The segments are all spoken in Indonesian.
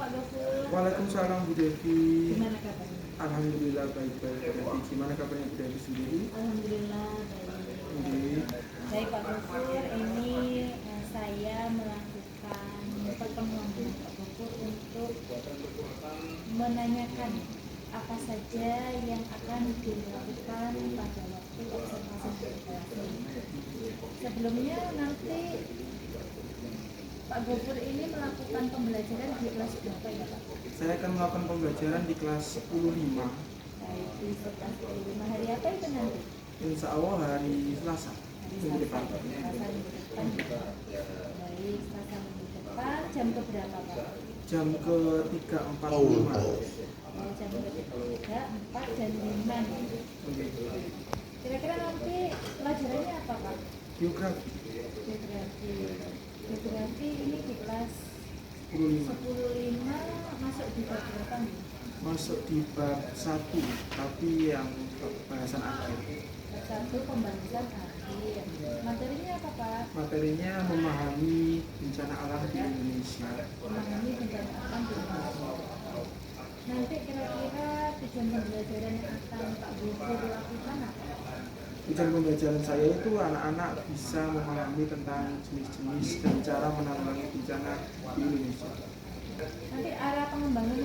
Pak Gofur. Waalaikumsalam Bu Devi. Gimana kabarnya? Alhamdulillah baik-baik. Gimana kabarnya Bu Devi sendiri? Alhamdulillah baik. Baik. Baik Pak Gofur, ini saya melakukan pertemuan dengan Pak Gofur untuk menanyakan apa saja yang akan dilakukan pada waktu observasi filtrasi. Sebelumnya nanti Pak Gofur ini melakukan pembelajaran di kelas berapa ya Pak? Saya akan melakukan pembelajaran di kelas 10.5. Baik, di kelas 10.5 hari apa itu nanti? Insya Allah hari Selasa. Minggu depan. Selasa minggu depan. Baik, Selasa minggu depan jam ke berapa Pak? Jam ke 3.45. Jam ke 3, 4, dan 5. Kira-kira nanti pelajarannya apa Pak? Geografi. Geografi ini di kelas 10.5. 10.5 masuk di bab berapa nih? Masuk di bab 1, tapi yang bahasan akhir. Bab 1 pembahasan akhir. Materinya apa Pak? Materinya memahami bencana alam di Indonesia. Memahami bencana alam di Indonesia. Nanti kira-kira tujuan pembelajaran yang akan Pak Gofur lakukan apa? Tujuan pembelajaran saya itu anak-anak bisa memahami tentang jenis-jenis dan cara menangani bencana di Indonesia. Nanti arah pengembangan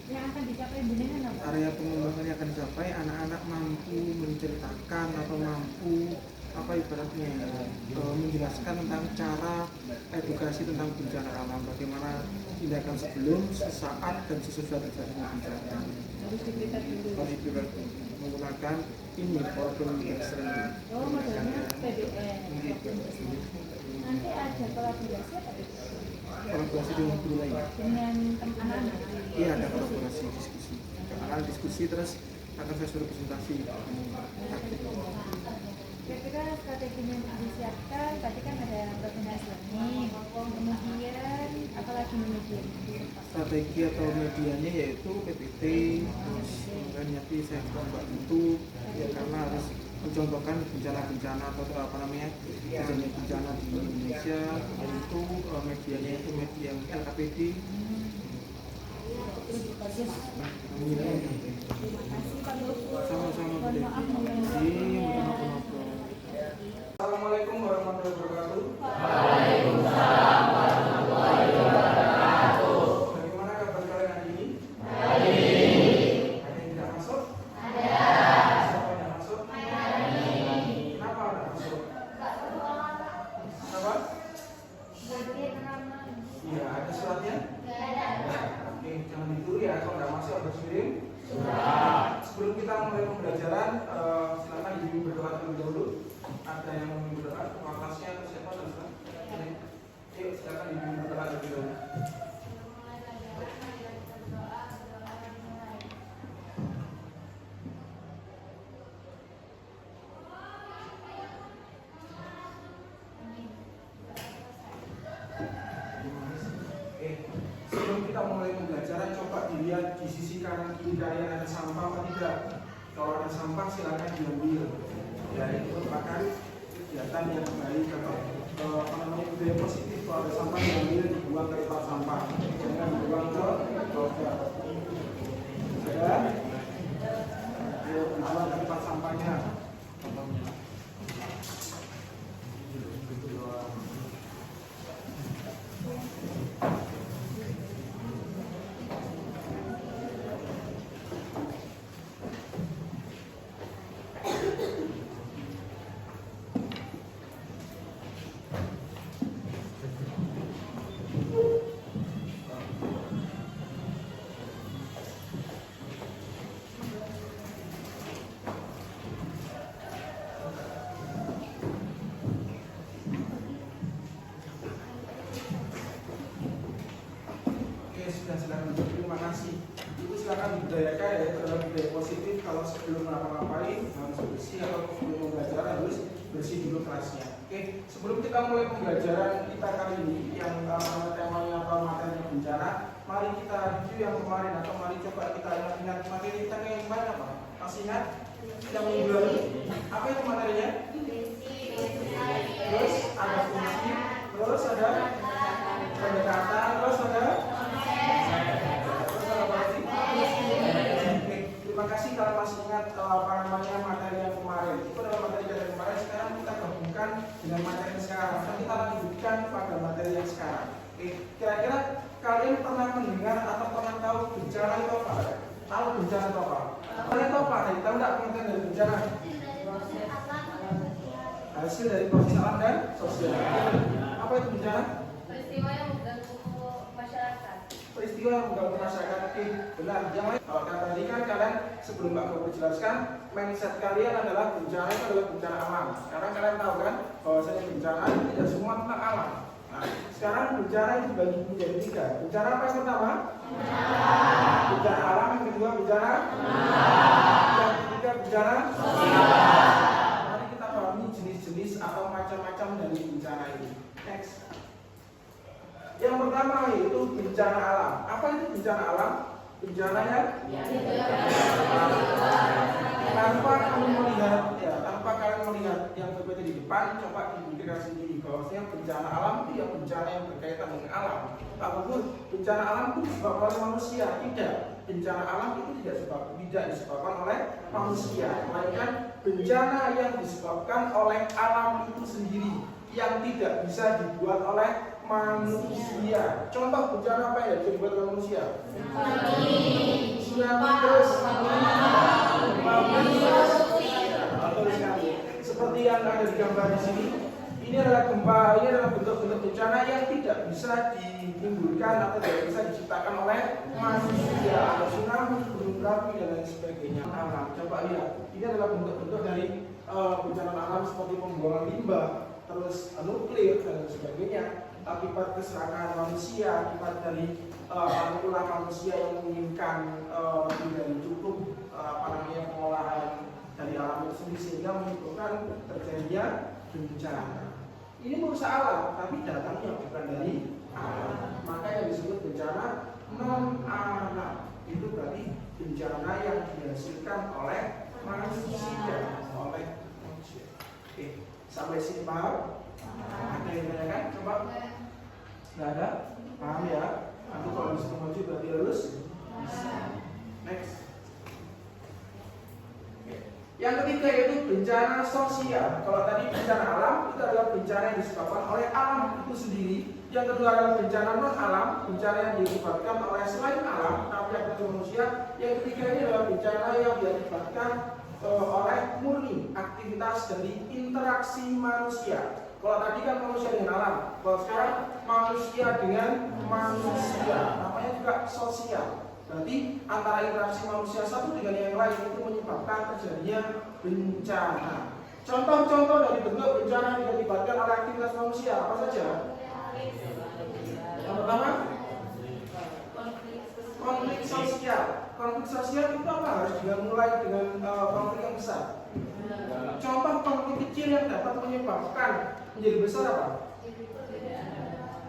yang akan dicapai Bunengan apa? Area pengembangan yang akan dicapai anak-anak mampu menceritakan atau mampu ibaratnya menjelaskan tentang cara edukasi tentang bencana alam, bagaimana tindakan sebelum, sesaat, dan sesudah terjadinya bencana. Harus diberitahu dulu. Harus diberitahu menggunakan ini problem extreme. Oh, modelnya PBN. Nanti ada kolaborasi apa itu? Kolaborasi dengan guru lain. Dengan anak-anak? Iya, ada kolaborasi diskusi. Anak diskusi terus akan saya suruh presentasi. Kira-kira strateginya yang disiapkan, tadi kan ada broadcast learning, kemudian apalagi media? Strategi atau medianya yaitu PPT, terus kemudian nyapi saya bantu ya, karena harus mencontohkan bencana-bencana atau terjadinya bencana di Indonesia, yaitu medianya itu media LKPD. Bagus. Terima kasih Pak Gofur. Sama-sama Bu Mohon maaf mengganggu Devi. waktunya. Assalamualaikum warahmatullahi wabarakatuh. Waalaikumsalam warahmatullahi wabarakatuh. Bagaimana kabar kalian hari ini? Ada yang tidak masuk? Ada. Siapa yang masuk? Kenapa ada masuk? Kenapa? Iya, ada suratnya? Oke, jangan ditiru ya, kalau nggak masuk harus kirim. Sebelum kita mulai pembelajaran, silakan dibimbing berdoa terlebih dahulu. Ada yang mau berdoa, kelasnya atau siapa terserah. Yuk, silakan dibimbing berdoa terlebih dahulu. Sebelum kita mulai pembelajaran, coba dilihat di sisi kanan kiri kalian ada sampah apa tidak. Kalau ada sampah silakan diambil. Ya, itu merupakan kegiatan yang baik atau budaya positif. Kalau ada sampah diambil, dibuang ke tempat sampah, jangan dibuang ke loteng. Sudah? Ayo dibuang ke tempat sampahnya. Silakan terima kasih. Itu silakan dibudayakan ya, terhadap budaya positif. Kalau sebelum ngapa-ngapain harus bersih, atau sebelum pembelajaran harus bersih dulu kelasnya. Oke, sebelum kita mulai pembelajaran kita kali ini yang temanya atau materinya bencana, mari kita review yang kemarin atau mari coba kita ingat materi kita yang kemarin apa? Masih ingat? Yang minggu lalu apa itu materinya? Terus ada fungsi, terus ada pendekatan, terus ada lanjutkan pada materi yang sekarang. Oke, kira-kira kalian pernah mendengar atau pernah tahu bencana itu apa? Tahu bencana itu apa? Kalian tahu apa? Tahu nggak pengertian dari bencana? Hasil dari proses alam dan sosial. Apa itu bencana? Peristiwa yang mengganggu masyarakat. Peristiwa yang mengganggu masyarakat. Oke, benar. Yang lain, kalau tadi kan kalian sebelum Mbak Gogo jelaskan, mindset kalian adalah bencana itu adalah bencana alam. Sekarang kalian tahu kan bahwasanya bencana itu tidak semua tentang alam. Nah, sekarang bencana itu dibagi menjadi 3. Bencana apa yang pertama? Bencana alam. Yang kedua bencana. Yang ketiga bencana. Mari kita pahami jenis-jenis atau macam-macam dari bencana ini. Next. Yang pertama yaitu bencana alam. Apa itu bencana alam? Bencana yang tanpa kalian melihat, tanpa kalian melihat yang berbeda di depan, coba dipikirkan sendiri bahwasanya bencana alam itu yang bencana yang berkaitan dengan alam. Apapun bencana alam itu disebabkan oleh manusia, tidak. Bencana alam itu tidak disebabkan oleh manusia, melainkan bencana yang disebabkan oleh alam itu sendiri yang tidak bisa dibuat oleh manusia. Contoh bencana apa ya bisa dibuat oleh manusia? Tsunami, terus betul sekali. Seperti yang ada di gambar di sini, ini adalah gempa, ini adalah bentuk-bentuk bencana yang tidak bisa ditimbulkan atau tidak bisa diciptakan oleh manusia. Ada tsunami, gunung berapi dan lain sebagainya. Alam. Coba lihat, ini adalah bentuk-bentuk dari bencana alam seperti pembuangan limbah, terus nuklir dan lain sebagainya. Akibat keserakahan manusia, akibat dari ulah manusia yang menginginkan tidak cukup pengolahan dari alam itu sendiri sehingga menimbulkan terjadinya bencana. Ini merusak alam, tapi datangnya bukan dari alam. Maka yang disebut bencana non alam itu berarti bencana yang dihasilkan oleh manusia, Oke, sampai sini paham? Ada yang tanyakan? Coba. Nggak ada? Paham ya? Nanti kalau bisa maju berarti lulus. Next. Yang ketiga yaitu bencana sosial. Kalau tadi bencana alam itu adalah bencana yang disebabkan oleh alam itu sendiri. Yang kedua adalah bencana non alam, bencana yang disebabkan oleh selain alam tapi ada manusia. Yang ketiga ini adalah bencana yang diakibatkan oleh murni aktivitas dari interaksi manusia. Kalau tadi kan manusia dengan alam, kalau sekarang manusia dengan manusia, namanya juga sosial. Berarti antara interaksi manusia satu dengan yang lain itu menyebabkan terjadinya bencana. Contoh-contoh dari bentuk bencana yang diakibatkan oleh aktivitas manusia apa saja? Yang pertama, konflik sosial. Konflik sosial itu apa? Harus dimulai dengan konflik yang besar. Contoh konflik kecil yang dapat menyebabkan menjadi besar apa?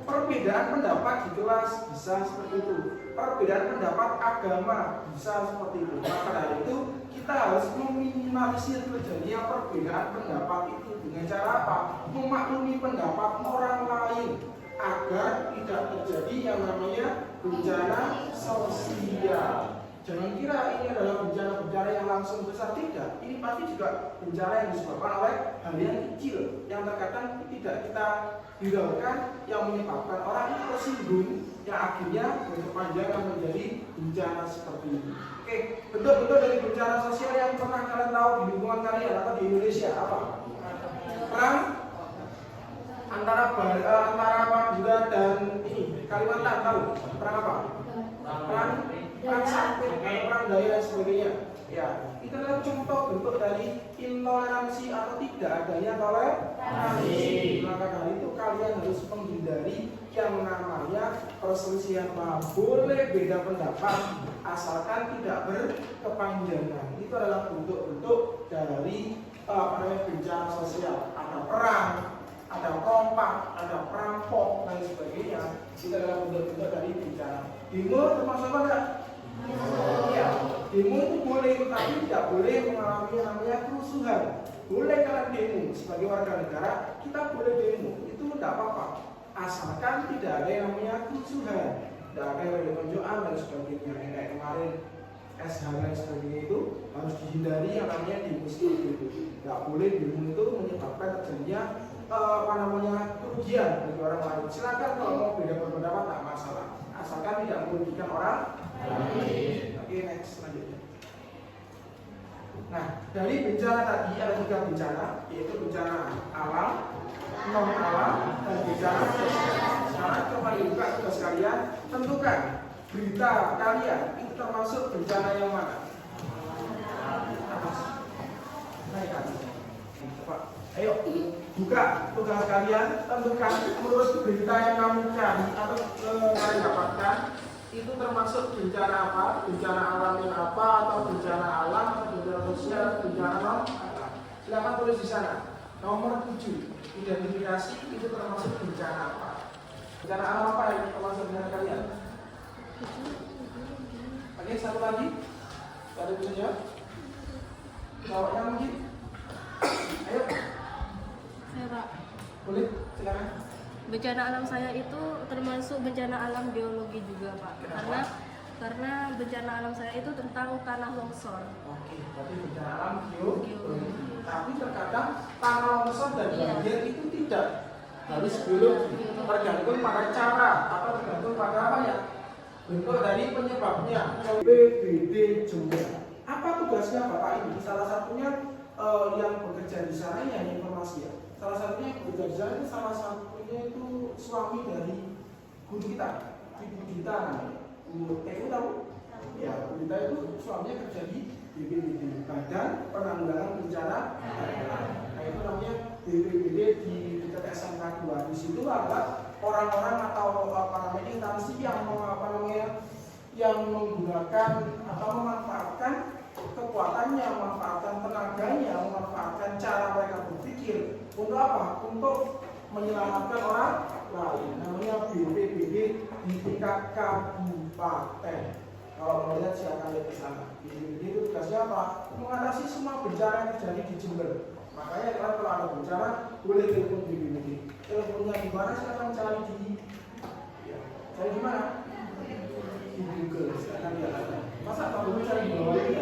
Perbedaan pendapat di kelas bisa seperti itu. Perbedaan pendapat agama bisa seperti itu. Maka dari itu kita harus meminimalisir terjadinya perbedaan pendapat itu dengan cara apa? Memaklumi pendapat orang lain agar tidak terjadi yang namanya bencana sosial. Jangan kira ini adalah bencana-bencana yang langsung besar, tidak. Ini pasti juga bencana yang disebabkan oleh hal yang kecil yang terkadang tidak kita hiraukan yang menyebabkan orang itu tersinggung yang akhirnya berkepanjangan menjadi bencana seperti ini. Oke, bentuk-bentuk dari bencana sosial yang pernah kalian tahu di lingkungan kalian atau di Indonesia apa? Perang antara Madura dan ini Kalimantan, tahu? Perang apa? Perang Sampit, perang Daya dan sebagainya. Ya, itu adalah contoh bentuk dari intoleransi atau tidak adanya toleransi. Maka dari itu kalian harus menghindari yang namanya perselisihan paham. Boleh beda pendapat asalkan tidak berkepanjangan. Itu adalah bentuk-bentuk dari bencana sosial. Ada perang, ada rompak, ada perampok dan sebagainya. Itu adalah bentuk-bentuk dari bencana. Demo termasuk apa enggak? Ya, demo itu boleh, tapi tidak boleh mengalami yang namanya kerusuhan. Boleh kalian demo sebagai warga negara, kita boleh demo, itu tidak apa-apa. Asalkan tidak ada yang namanya kerusuhan, tidak ada yang penunjukan dan sebagainya. Kayak kemarin SH dan sebagainya itu harus dihindari yang namanya demo seperti itu. Tidak boleh demo itu menyebabkan terjadinya kerugian bagi orang lain. Silakan kalau mau beda pendapat tak masalah, asalkan tidak merugikan orang lain. Oke, next selanjutnya. Nah, dari bencana tadi ada 3 bencana, yaitu bencana alam, non alam, dan bencana sosial. Sekarang coba dibuka tugas kalian, tentukan berita kalian itu termasuk bencana yang mana? Naikkan. Coba, ayo buka tugas kalian, tentukan menurut berita yang kamu cari atau kalian dapatkan itu termasuk bencana apa? Bencana alam yang apa? Atau bencana alam, atau bencana sosial, bencana non alam? Silakan tulis di sana. Nomor 7, identifikasi itu termasuk bencana apa? Bencana alam apa yang termasuk bencana kalian? Oke, satu lagi. Ada bisa jawab? Jawabnya mungkin? Ayo. Saya Pak. Boleh, silakan. Bencana alam saya itu termasuk bencana alam geologi juga Pak. Karena bencana alam saya itu tentang tanah longsor. Oke, berarti bencana alam geologi. Tapi terkadang tanah longsor dan banjir itu tidak harus geologi. Tergantung pada cara atau tergantung pada apa ya? Bentuk dari penyebabnya. BPBD Jember. Apa tugasnya Bapak Ibu? Salah satunya yang bekerja di sana ya informasi ya. Salah satunya yang bekerja di sana itu salah satunya itu suami dari guru kita, Ibu Dita namanya. Bu tahu? Ya, Bu Dita itu suaminya kerja di BPBD, Badan Penanggulangan Bencana. Nah itu namanya BPBD di dekat SMK 2. Di situ ada orang-orang atau instansi yang yang menggunakan atau memanfaatkan kekuatannya, memanfaatkan tenaganya, memanfaatkan cara mereka berpikir untuk apa? Untuk menyelamatkan orang lain. Namanya BPBD di tingkat kabupaten. Kalau mau lihat silakan lihat ke sana. BPBD itu tugasnya apa? Mengatasi semua bencana yang terjadi di Jember. Makanya kalau ada bencana boleh telepon BPBD. Teleponnya di mana? Silakan cari cari di mana? Di Google. Silakan lihat. Masa Pak Guru cari di bawah ini?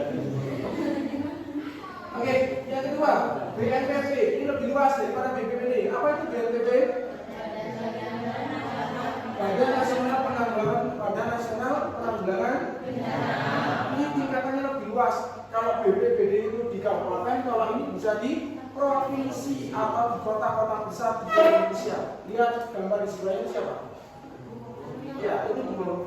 Oke, yang kedua, BNPB. Ini lebih luas daripada BPBD. Apa itu BNPB? Badan Nasional Penanggulangan. Ini tingkatannya lebih luas. Kalau BPBD itu di kabupaten, kalau ini bisa di provinsi atau di kota-kota besar di Indonesia. Lihat gambar di sebelah ini siapa? Ya, itu Ibu Nurul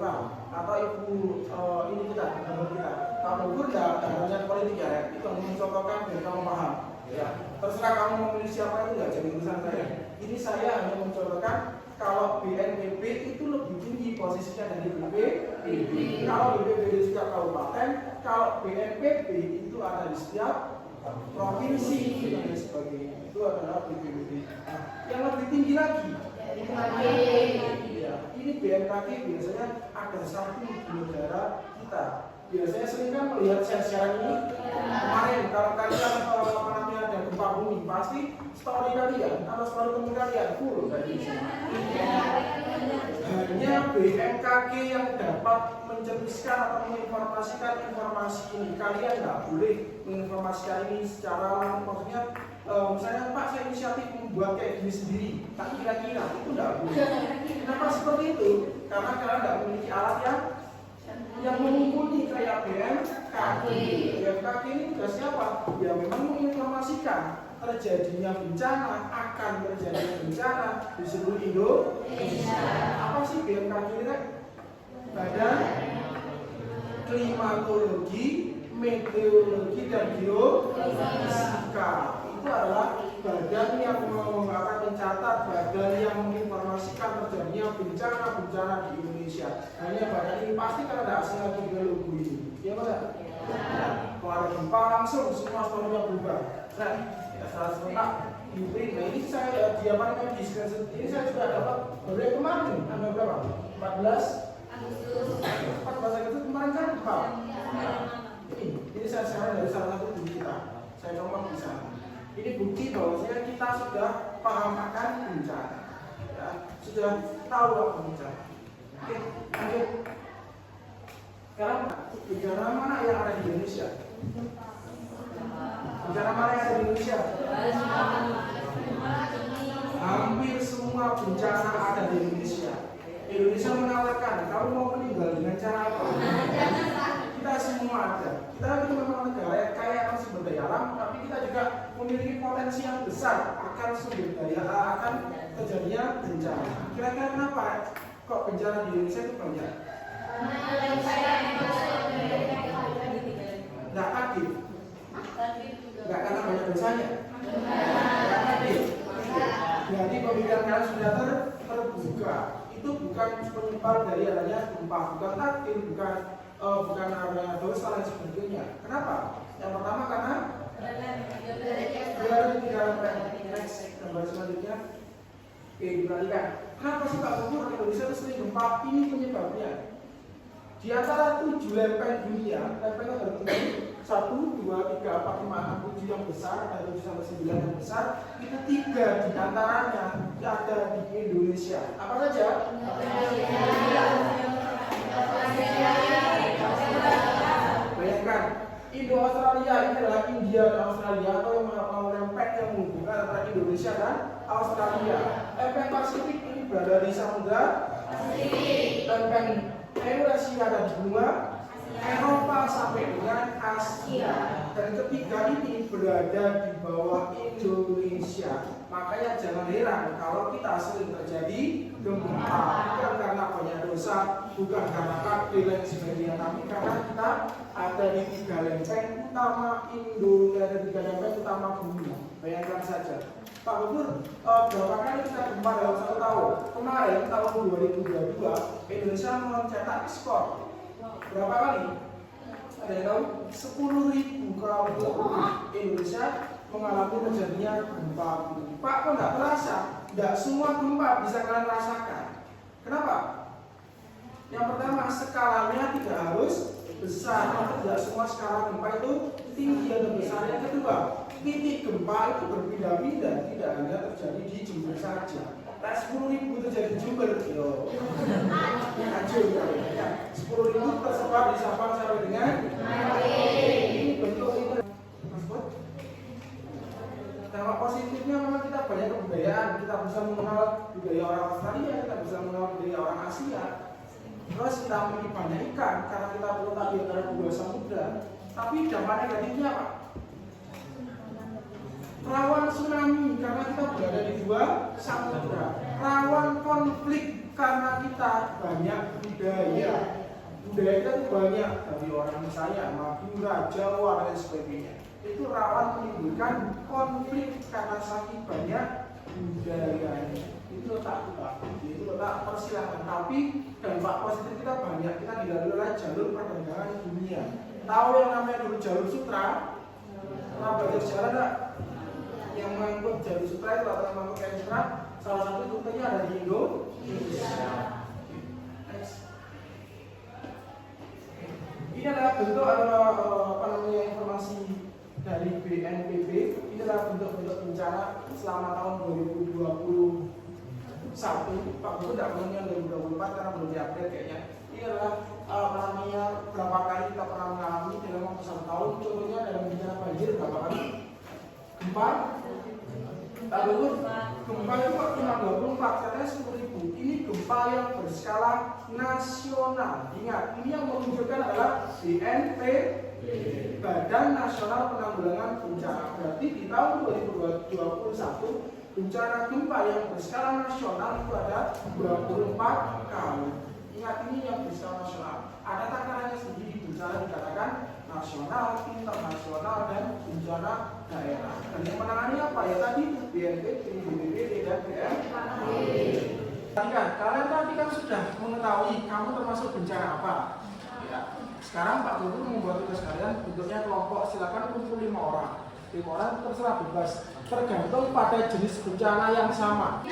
atau Ibu ini kita, gambar kita. Pak Bogor dalamnya politik ya, itu hanya mencontohkan biar kamu paham. Ya, terserah kamu mau memilih siapa itu nggak jadi urusan saya. Ini saya hanya mencontohkan kalau BNPB itu lebih tinggi posisinya dari BPBD. Kalau BPBD di setiap kabupaten, kalau BNPB itu ada di setiap provinsi dan sebagainya. Itu adalah BPBD. Nah, yang lebih tinggi lagi, ya, ini BMKG biasanya ada satu di negara kita. Biasanya sering kan melihat siaran ini kemarin kalau kalian ada gempa bumi pasti story kalian atau story teman kalian full dari sini. Hanya BMKG yang dapat mencetuskan atau menginformasikan informasi ini. Kalian nggak boleh menginformasikan ini secara maksudnya misalnya Pak saya inisiatif membuat kayak gini sendiri, tak kira-kira itu nggak boleh. Kenapa seperti itu? Karena kalian nggak memiliki alat yang mumpuni kayak BMKG. BMKG ini tugasnya apa? Ya memang menginformasikan terjadinya bencana, akan terjadinya bencana di seluruh Indonesia. Apa sih BMKG ini kan? Badan Klimatologi, Meteorologi dan Geofisika. Itu adalah badan yang mencatat, badan yang menginformasikan terjadinya bencana-bencana di Indonesia. Hanya badan ini pasti kan ada asing lagi dengan logo ini. Ya Mas? Kalau ada gempa langsung semua story-nya berubah. Nah, ya salah serentak di print. Nah ini saya diamankan di screenshot. Ini saya sudah dapat baru yang kemarin. Tanggal berapa? 14 Agustus kemarin kan gempa. Ini saya sekarang dari salah satu guru kita. Saya ngomong di sana. Ini bukti bahwa kita sudah paham akan bencana, ya, sudah tahu apa bencana. Oke, lanjut. Sekarang bencana mana yang ada di Indonesia? Bencana mana yang ada di Indonesia? semua bencana ada di Indonesia. Indonesia menawarkan, kamu mau meninggal dengan cara apa? Kita semua ada. Kita itu memang negara yang kaya akan sumber daya alam, tapi kita juga memiliki potensi yang besar akan sumber daya akan terjadinya bencana. Kira-kira kenapa kok bencana di Indonesia itu banyak? Nggak adil. Nggak karena banyak dosanya. Nggak adil. Jadi pemikiran kalian sudah terbuka. Itu bukan penyebab dari adanya gempa, bukan takdir, bukan adanya dosa dan sebagainya. Kenapa? Yang pertama karena berada di dalam next gambar selanjutnya. Oke, diperhatikan. Kenapa sih Pak Gubernur Indonesia itu sering gempa? Ini penyebabnya. Di antara 7 lempeng dunia, lempengnya tertentu 1, 2, 3, 4, 5, 6, 7 yang besar, dan 7 sampai 9 yang besar, itu 3 di antaranya ada di Indonesia. Apa saja? Bayangkan, Indo-Australia ini adalah India dan Australia, atau yang lempeng yang menghubungkan antara Indonesia dan Australia. Lempeng Pasifik ini berada di Samudra Pasifik. Lempeng Eurasia ada di benua Eropa sampai dengan Asia. Dan ketiga ini berada di bawah Indonesia. Makanya jangan heran kalau kita sering terjadi gempa, bukan karena banyak dosa, bukan karena takdir dan sebagainya, tapi karena kita ada di 3 lempeng utama Indonesia, ada 3 lempeng utama bumi. Bayangkan saja. Pak Gubernur, berapa kali kita gempa dalam 1 tahun? Kemarin tahun 2022 Indonesia mencetak skor berapa kali? Ada yang tahu? 10.000 kali Indonesia mengalami terjadinya gempa bumi. Pak, kok nggak terasa? Nggak semua gempa bisa kalian rasakan. Kenapa? Yang pertama, skalanya tidak harus besar. Tidak semua skala gempa itu tinggi atau besar. Yang kedua, titik gempa itu berpindah-pindah, tidak hanya terjadi di Jember saja. Nah, 10.000 terjadi di Jember, yo, hancur ya. 10.000 tersebar di Sabang sampai dengan ini bentuk itu. Dampak positifnya memang kita banyak kebudayaan, kita bisa mengenal budaya orang Australia, kita bisa mengenal budaya orang Asia. Terus kita memiliki banyak ikan karena kita terletak di antara 2 samudra. Tapi dampak negatifnya apa? Rawan tsunami karena kita berada di 2 samudra. Rawan konflik karena kita banyak budaya. Budaya kita itu banyak dari orang saya, Madura, Jawa dan sebagainya. Itu rawan menimbulkan konflik karena saking banyak budayanya. Itu letak kita, itu letak persilatan. Tapi dampak positif kita banyak. Kita dilalui oleh jalur perdagangan dunia. Tahu yang namanya dulu jalur sutra? Pernah belajar sejarah enggak? Yang mengangkut jalur sutra itu atau yang mengangkut kain sutra, salah satu rutenya ada di Indonesia. Ini adalah bentuk informasi dari BNPB. Ini adalah bentuk-bentuk bencana selama tahun 2021. Pak Gubernur tidak mengenai 2024 karena belum diupdate kayaknya. Ini adalah berapa kali kita pernah mengalami dalam waktu 1 tahun. Contohnya dalam bencana banjir berapa kali? Gempa. Pak Gubernur, gempa itu cuma 24, katanya 10.000. Ini gempa yang berskala nasional. Ingat, ini yang menunjukkan adalah BNPB, Badan Nasional Penanggulangan Bencana. Berarti di tahun 2021 bencana gempa yang berskala nasional itu ada 24 kali. Ingat, ini yang berskala nasional. Ada takarannya sendiri, bencana dikatakan nasional, internasional, dan bencana daerah. Dan yang menangani apa ya tadi? BNPB, BPBD, dan BMKG. Kalian tadi kan sudah mengetahui kamu termasuk bencana apa. Ya. Sekarang Pak Gubernur membuat tugas kalian bentuknya kelompok, silakan kumpul 5 orang. 5 orang itu terserah bebas, tergantung pada jenis bencana yang sama.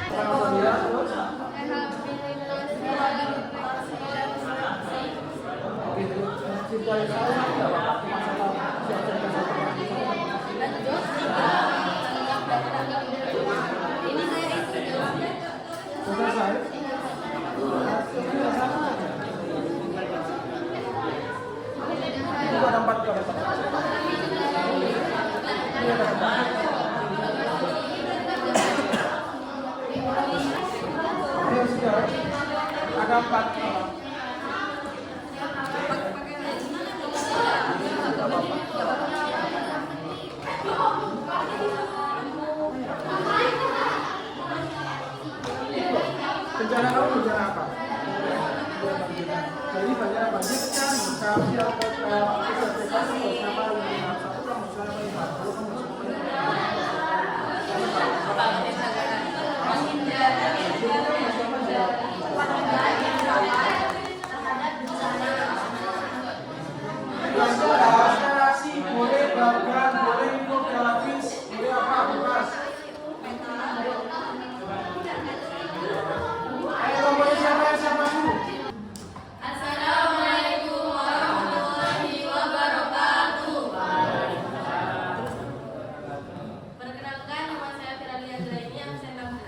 Jadi banyak kan kami dapat kita siapa yang satu kamu sudah melihat kalau kamu nasi boleh bahkan boleh ikut gratis boleh apa bebas. Ayo kamu siapa dulu? Assalamualaikum warahmatullahi wabarakatuh. Perkenalkan, nama saya Firalia Graini, absen 16.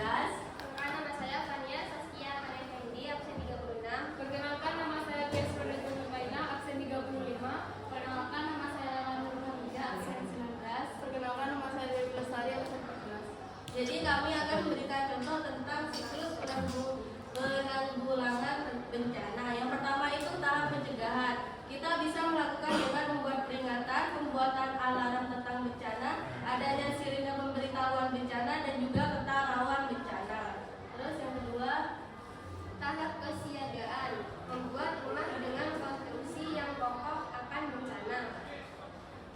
Nama saya Fania Saskia Manevendi, absen 36. Perkenalkan, nama saya Kesroni Tunukaina, absen 35. Perkenalkan, nama saya Nur Hamida, absen 19. Perkenalkan, nama saya Dewi Lestari, absen 14. Jadi kami akan memberikan contoh tentang siklus penanggulangan bencana. Yang pertama itu tahap pencegahan. Kita bisa melakukan dengan membuat peringatan, pembuatan alarm tentang bencana, adanya sirine pemberitahuan bencana, dan juga peta rawan bencana. Terus yang kedua, tahap kesiagaan, membuat rumah dengan konstruksi yang kokoh akan bencana.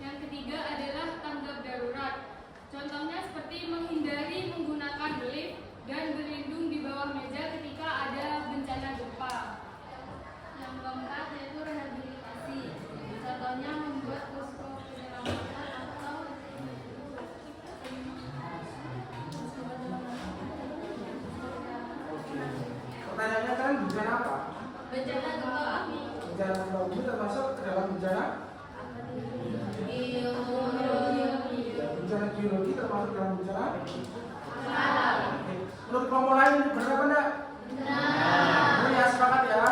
Yang ketiga adalah tanggap darurat. Contohnya seperti menghindari menggunakan lift dan berlindung di bawah meja ketika ada bencana gempa. Yang keempat yaitu rehabilitasi. Contohnya membuat posko penyelamatan atau Pertanyaannya kan bencana apa? bencana gempa bumi. Bencana gempa bumi termasuk ke dalam bencana bencana geologi termasuk dalam bencana. Oke. Menurut kelompok lain benar apa enggak? Benar ya, sepakat ya.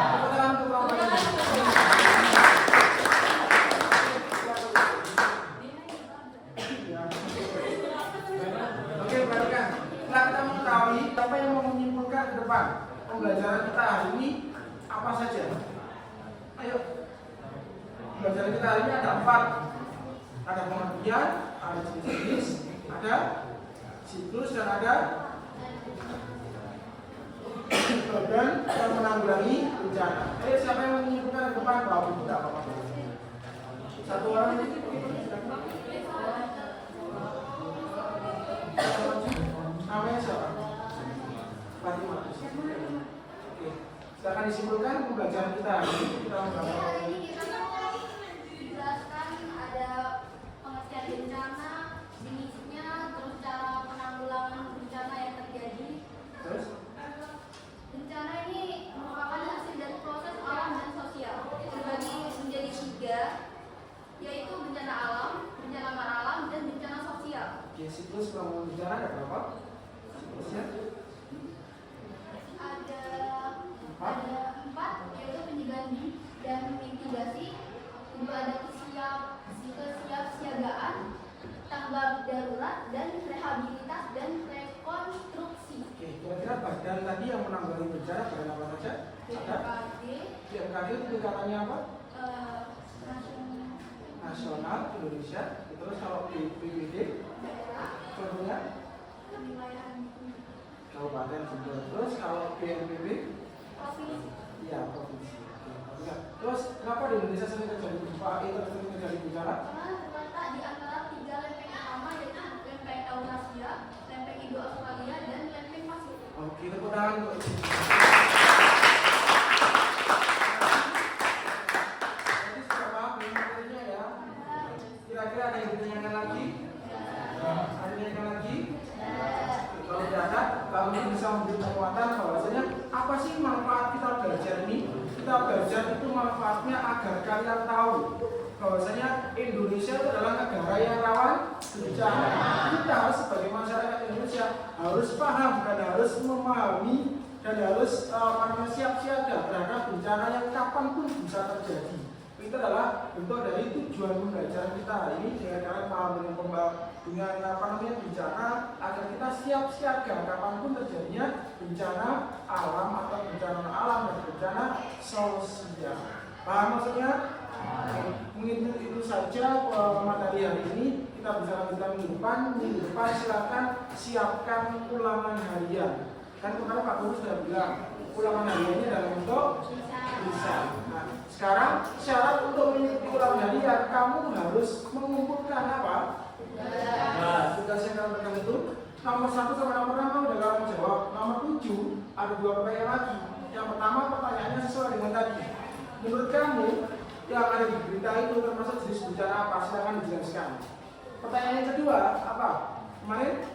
Tepuk tangan untuk kelompok lain. Oke, perhatikan. Setelah kita mengetahui apa yang mau menyimpulkan ke depan pembelajaran kita hari ini apa saja? Ayo. Pembelajaran kita hari ini ada 4. Ada pengertian, ada jenis-jenis, ada siklus, dan ada badan yang menanggulangi bencana. Ayo, siapa yang menyimpulkan ke depan? Bawa buku, tidak apa-apa. Satu orang. Namanya siapa? Fatimah. Oke. Silakan disimpulkan pembelajaran kita hari ini. Kita membahas Dijelaskan ada pengertian bencana, jenisnya, terus cara penanggulangan bencana yang terjadi. terus. Bencana ini merupakan hasil dari proses alam dan sosial. Terbagi menjadi 3, yaitu bencana alam, bencana alam, dan bencana sosial. Oke, siklus penanggulangan bencana ada berapa? Siklusnya? Ada 4, yaitu pencegahan dan mitigasi. Kedua ada kesiapsiagaan, tanggap darurat, dan rehabilitas dan rekonstruksi. Oke, kira-kira badan tadi yang menanggulangi bencana badan apa saja? Ada? BMKG itu tingkatannya apa? Nasional Indonesia. Terus kalau BPBD contohnya kabupaten juga. Terus kalau BNPB iya provinsi. Oke. Terus kenapa di Indonesia sering terjadi gempa itu sering terjadi bencana? Karena terletak di antara 3 lempeng utama, yaitu lempeng Eurasia, lempeng Indo-Australia, dan lempeng Pasifik. Oke, tepuk tangan untuk itu. Jadi sudah paham ini materinya ya? Kira-kira ada yang ditanyakan lagi? Ada yang ditanyakan lagi? Kalau tidak ada, kami bisa memberi penguatan bahwasanya apa sih manfaat kita belajar ini? Kita belajar itu manfaatnya agar kalian tahu bahwasanya Indonesia itu adalah negara yang rawan bencana. Kita sebagai masyarakat Indonesia harus paham dan harus memahami dan harus siap siaga terhadap bencana yang kapanpun bisa terjadi. Itu adalah bentuk dari tujuan pembelajaran kita hari ini, dengan kalian paham dengan bencana agar kita siap siaga kapanpun terjadinya bencana alam atau bencana alam dan bencana sosial. Paham maksudnya? Mungkin itu saja materi hari ini. Kita bisa lanjutkan minggu depan silakan siapkan ulangan harian. Kan kemarin Pak Guru sudah bilang ulangan hariannya dalam bentuk bisa Sekarang syarat untuk mengikuti ulang harian kamu harus mengumpulkan apa? Nah, tugas yang kamu tekan itu nomor 1 sama nomor 6 udah kamu jawab. Nomor 7 ada 2 pertanyaan lagi. Yang pertama pertanyaannya sesuai dengan tadi. Menurut kamu yang ada di berita itu termasuk jenis bencana apa? Silakan dijelaskan. Pertanyaan yang kedua apa? Kemarin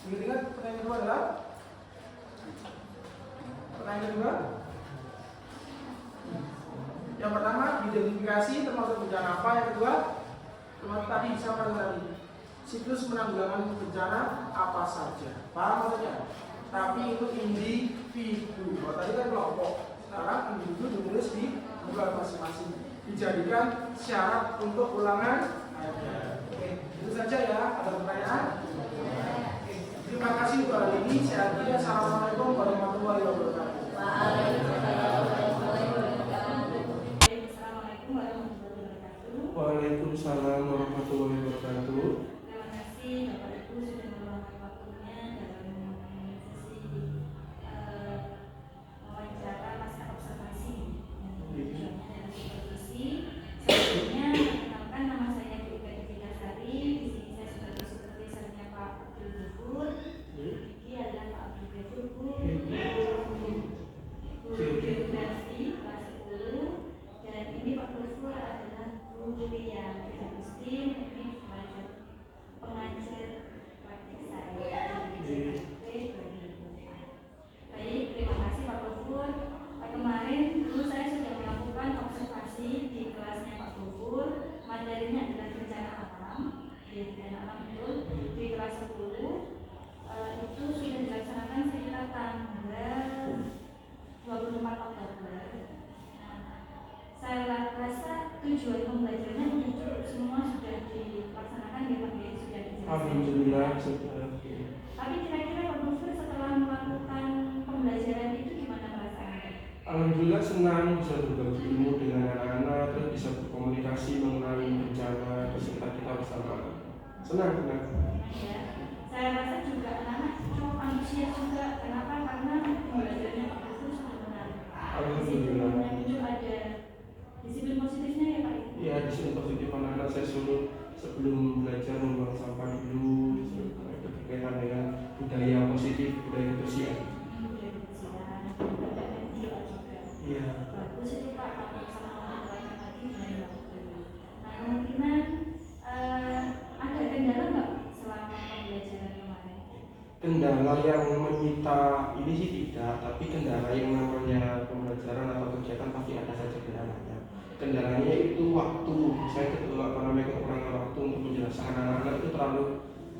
ingat pertanyaan kedua adalah pertanyaan kedua. Yang pertama identifikasi termasuk bencana apa? Yang kedua termasuk tadi sama dengan tadi. Siklus penanggulangan bencana apa saja? Paham maksudnya? Tapi itu individu. Kalau tadi kan kelompok. Sekarang individu ditulis di bulan masing-masing. Dijadikan syarat untuk ulangan. Oke, itu saja ya. Ada pertanyaan? Oke, terima kasih untuk hari ini. Saya akhiri. Assalamualaikum warahmatullahi wabarakatuh. Waalaikumsalam warahmatullahi wabarakatuh. Terima kasih Bapak Ibu sudah meluangkan waktunya dalam sesi wawancara masa observasi yang tujuannya adalah supervisi. Sebelumnya perkenalkan nama saya Bu Ika Sari. Di sini saya sebagai supervisornya Pak Abdul Ghafur. Ini adalah Pak Abdul Ghafur guru geografi kelas 10 dan ini Pak Ghafur adalah guru yang Agustin, ini pengajar praktik saya di JKT 2004. Baik, terima kasih Pak Ghafur. Kemarin dulu saya sudah melakukan observasi di kelasnya Pak Ghafur. Materinya adalah bencana alam, bencana alam itu di kelas 10. Itu sudah dilaksanakan sekitar tanggal 24 Oktober. Saya rasa tujuan pembelajarannya itu semua sudah dilaksanakan ya Pak, sudah dijelaskan. Alhamdulillah sudah. Tapi kira-kira Pak Ghafur setelah melakukan pembelajaran itu gimana perasaannya? Alhamdulillah senang bisa berbagi ilmu dengan anak-anak, terus bisa berkomunikasi mengenai bencana di sekitar kita bersama. Senang. Ya, saya rasa juga anak-anak cukup antusias juga. Kenapa? Karena pembelajarannya Pak Ghafur sudah menarik. Alhamdulillah. Itu ada disiplin positifnya ya Pak? Ya, di sini positif anak-anak saya suruh sebelum belajar membuang sampah dulu, berkaitan dengan budaya positif, budaya kebersihan. Iya. Bagus itu Pak, kalau sama orang tadi dari waktu. Nah kemungkinan ada kendala nggak selama pembelajaran kemarin? Kendala yang menyita ini sih tidak, tapi kendala yang namanya pembelajaran atau kegiatan pasti ada saja kendalanya. Kendalanya itu waktu. Saya kekurangan waktu untuk menjelaskan anak-anak itu terlalu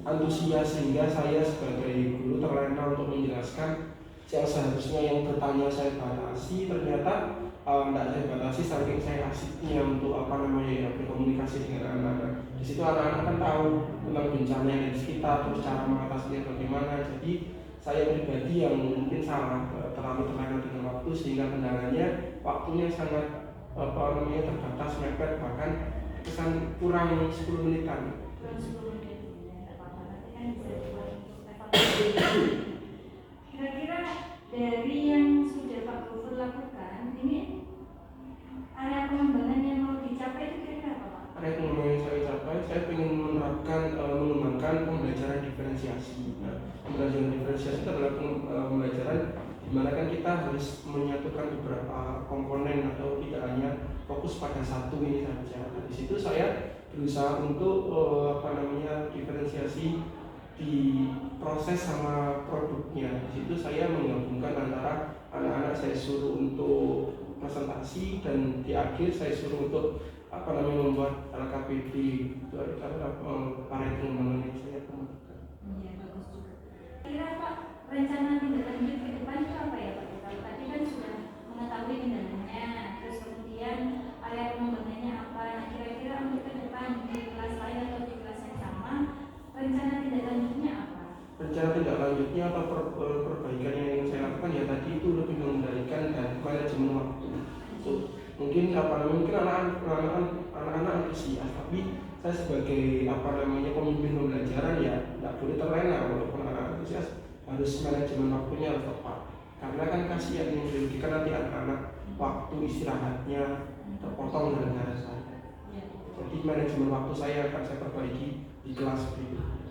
antusias sehingga saya sebagai guru terlena untuk menjelaskan yang seharusnya yang bertanya saya batasi, ternyata tidak saya batasi saking saya asiknya untuk berkomunikasi dengan anak-anak. Di situ anak-anak kan tahu tentang bencana yang ada di sekitar, terus cara mengatasinya bagaimana. Jadi saya pribadi yang mungkin salah terlalu terlena dengan waktu sehingga kendalanya waktunya sangat terbatas, mepet, bahkan kesan kurang 10 menitan. Kurang 10 menit ya, nggak apa-apa. Nanti kan bisa dibuat evaluasi. Kira-kira dari yang sudah Pak Ghafur lakukan, ini area pengembangan yang mau dicapai itu kira-kira apa Pak? Area pengembangan yang saya capai, saya ingin menerapkan, mengembangkan pembelajaran diferensiasi. Nah, pembelajaran diferensiasi itu adalah pembelajaran di mana kan kita harus menyatukan beberapa komponen atau tidak hanya fokus pada satu ini saja. Nah, di situ saya berusaha untuk diferensiasi di proses sama produknya. Di situ saya menggabungkan antara anak-anak saya suruh untuk presentasi dan di akhir saya suruh untuk membuat LKPD itu adalah para pengembangan yang saya kembangkan. Iya, bagus juga. Kira Pak, rencana tindak lanjut ke depan itu apa ya Pak? Kalau tadi kan sudah mengetahui kendalanya, terus kemudian area pengembangannya apa? Nah, kira-kira untuk ke depan di kelas lain atau di kelas yang sama, rencana tindak lanjutnya apa? Rencana tindak lanjutnya atau perbaikan yang ingin saya lakukan ya tadi itu lebih mengendalikan dan manajemen waktu. Mungkin anak-anak antusias, tapi saya sebagai pemimpin pembelajaran ya tidak boleh terlena. Walaupun anak antusias harus manajemen waktunya harus tepat, karena kan kasihan yang dirugikan nanti anak-anak waktu istirahatnya terpotong gara-gara saya. Jadi manajemen waktu saya akan saya perbaiki di kelas berikutnya.